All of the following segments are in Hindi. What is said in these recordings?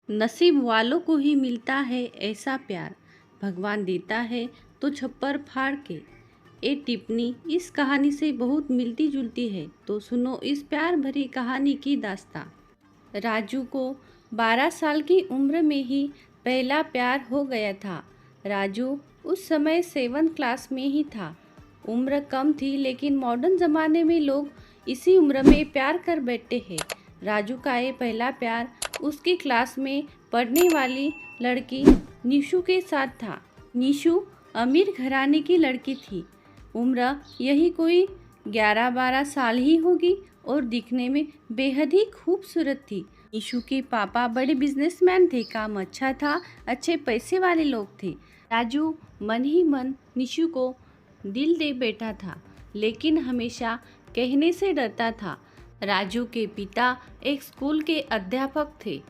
नसीब वालों को ही मिलता है ऐसा प्यार, भगवान देता है तो छप्पर फाड़ के। ये टिप्पणी इस कहानी से बहुत मिलती जुलती है, तो सुनो इस प्यार भरी कहानी की दास्तां। राजू को 12 साल की उम्र में ही पहला प्यार हो गया था। राजू उस समय 7th क्लास में ही था। उम्र कम थी, लेकिन मॉडर्न ज़माने में लोग इसी उम्र में प्यार कर बैठते हैं। राजू का ये पहला प्यार उसकी क्लास में पढ़ने वाली लड़की निशु के साथ था। निशु अमीर घराने की लड़की थी। उम्र यही कोई 11-12 साल ही होगी और दिखने में बेहद ही खूबसूरत थी। निशु के पापा बड़े बिजनेसमैन थे, काम अच्छा था, अच्छे पैसे वाले लोग थे। राजू मन ही मन निशु को दिल दे बैठा था, लेकिन हमेशा कहने से डरता था। राजू के पिता एक स्कूल के अध्यापक थे।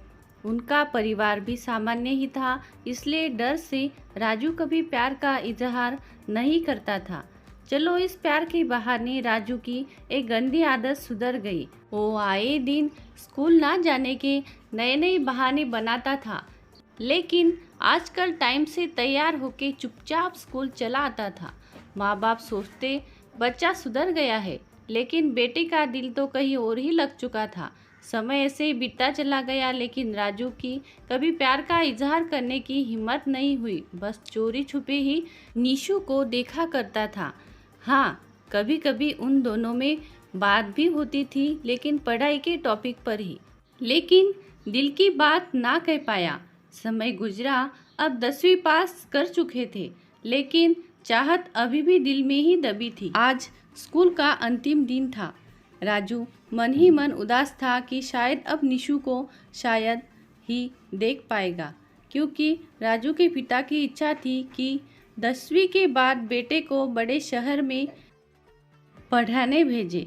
उनका परिवार भी सामान्य ही था, इसलिए डर से राजू कभी प्यार का इजहार नहीं करता था। चलो इस प्यार के बहाने राजू की एक गंदी आदत सुधर गई। वो आए दिन स्कूल ना जाने के नए नए बहाने बनाता था, लेकिन आजकल टाइम से तैयार होके चुपचाप स्कूल चला आता था। माँ बाप सोचते बच्चा सुधर गया है, लेकिन बेटे का दिल तो कहीं और ही लग चुका था। समय ऐसे ही बीतता चला गया, लेकिन राजू की कभी प्यार का इजहार करने की हिम्मत नहीं हुई। बस चोरी छुपे ही निशु को देखा करता था। हाँ, कभी कभी उन दोनों में बात भी होती थी, लेकिन पढ़ाई के टॉपिक पर ही। लेकिन दिल की बात ना कह पाया। समय गुजरा, अब 10वीं पास कर चुके थे, लेकिन चाहत अभी भी दिल में ही दबी थी। आज स्कूल का अंतिम दिन था। राजू मन ही मन उदास था कि शायद अब निशु को शायद ही देख पाएगा, क्योंकि राजू के पिता की इच्छा थी कि 10वीं के बाद बेटे को बड़े शहर में पढ़ाने भेजे।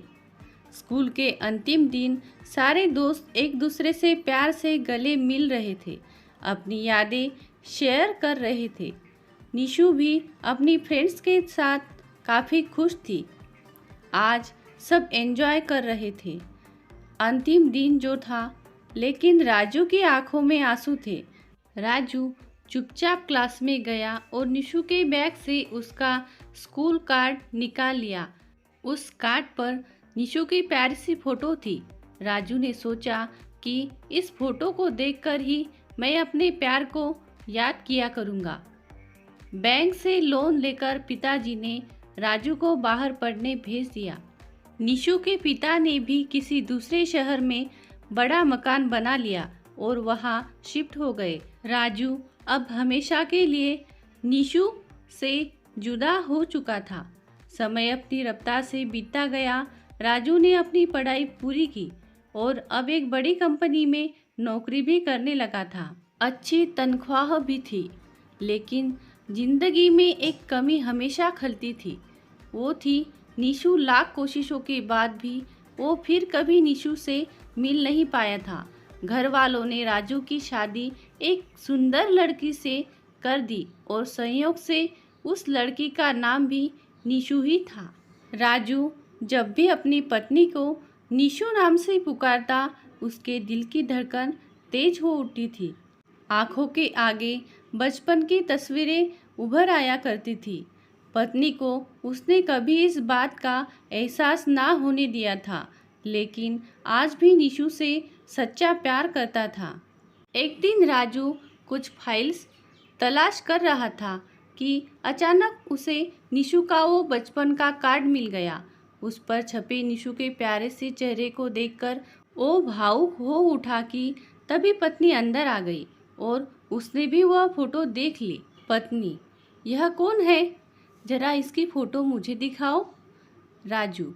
स्कूल के अंतिम दिन सारे दोस्त एक दूसरे से प्यार से गले मिल रहे थे, अपनी यादें शेयर कर रहे थे। निशु भी अपनी फ्रेंड्स के साथ काफ़ी खुश थी। आज सब एंजॉय कर रहे थे। अंतिम दिन जो था, लेकिन राजू की आंखों में आंसू थे। राजू चुपचाप क्लास में गया और निशु के बैग से उसका स्कूल कार्ड निकाल लिया। उस कार्ड पर निशु की प्यारी सी फोटो थी। राजू ने सोचा कि इस फोटो को देखकर ही मैं अपने प्यार को याद किया करूँगा। बैंक से लोन लेकर पिताजी ने राजू को बाहर पढ़ने भेज दिया। निशु के पिता ने भी किसी दूसरे शहर में बड़ा मकान बना लिया और वहाँ शिफ्ट हो गए। राजू अब हमेशा के लिए निशु से जुदा हो चुका था। समय अपनी रफ्तार से बीतता गया। राजू ने अपनी पढ़ाई पूरी की और अब एक बड़ी कंपनी में नौकरी भी करने लगा था। अच्छी तनख्वाह भी थी, लेकिन जिंदगी में एक कमी हमेशा खलती थी। वो थी निशु। लाख कोशिशों के बाद भी वो फिर कभी निशु से मिल नहीं पाया था। घर वालों ने राजू की शादी एक सुंदर लड़की से कर दी और संयोग से उस लड़की का नाम भी निशु ही था। राजू जब भी अपनी पत्नी को निशु नाम से पुकारता, उसके दिल की धड़कन तेज हो उठती थी। आंखों के आगे बचपन की तस्वीरें उभर आया करती थी। पत्नी को उसने कभी इस बात का एहसास ना होने दिया था, लेकिन आज भी निशु से सच्चा प्यार करता था। एक दिन राजू कुछ फाइल्स तलाश कर रहा था कि अचानक उसे निशु का वो बचपन का कार्ड मिल गया। उस पर छपे निशु के प्यारे से चेहरे को देखकर वो भावुक हो उठा कि तभी पत्नी अंदर आ गई और उसने भी वह फोटो देख ली। पत्नी: यह कौन है? जरा इसकी फोटो मुझे दिखाओ। राजू: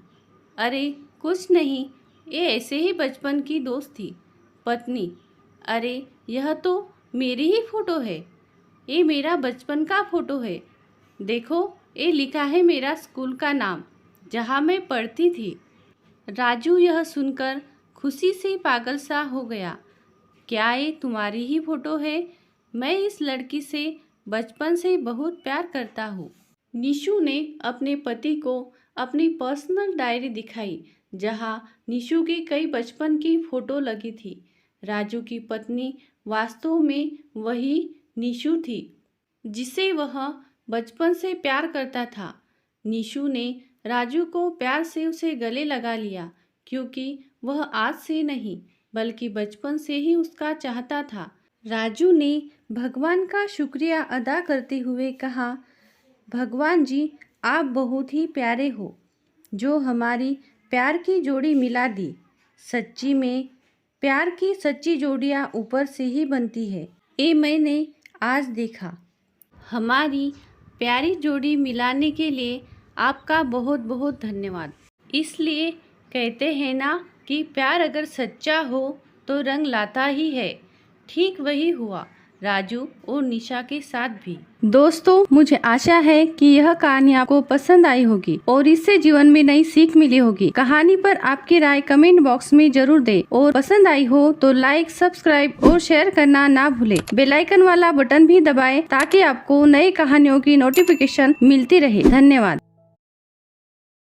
अरे कुछ नहीं, ये ऐसे ही बचपन की दोस्त थी। पत्नी: अरे यह तो मेरी ही फोटो है, ये मेरा बचपन का फोटो है। देखो, ये लिखा है मेरा स्कूल का नाम, जहाँ मैं पढ़ती थी। राजू यह सुनकर खुशी से पागल सा हो गया। क्या ये तुम्हारी ही फोटो है? मैं इस लड़की से बचपन से बहुत प्यार करता हूँ। निशु ने अपने पति को अपनी पर्सनल डायरी दिखाई, जहाँ निशु की कई बचपन की फोटो लगी थी। राजू की पत्नी वास्तव में वही निशु थी जिसे वह बचपन से प्यार करता था। निशु ने राजू को प्यार से उसे गले लगा लिया क्योंकि वह आज से नहीं बल्कि बचपन से ही उसका चाहता था। राजू ने भगवान का शुक्रिया अदा करते हुए कहा, भगवान जी आप बहुत ही प्यारे हो जो हमारी प्यार की जोड़ी मिला दी। सच्ची में प्यार की सच्ची जोड़ियाँ ऊपर से ही बनती है। ये मैंने आज देखा। हमारी प्यारी जोड़ी मिलाने के लिए आपका बहुत बहुत धन्यवाद। इसलिए कहते हैं ना कि प्यार अगर सच्चा हो तो रंग लाता ही है। ठीक वही हुआ राजू और निशा के साथ भी। दोस्तों, मुझे आशा है कि यह कहानी आपको पसंद आई होगी और इससे जीवन में नई सीख मिली होगी। कहानी पर आपकी राय कमेंट बॉक्स में जरूर दें और पसंद आई हो तो लाइक, सब्सक्राइब और शेयर करना ना भूलें। बेल आइकन वाला बटन भी दबाएं ताकि आपको नई कहानियों की नोटिफिकेशन मिलती रहे। धन्यवाद।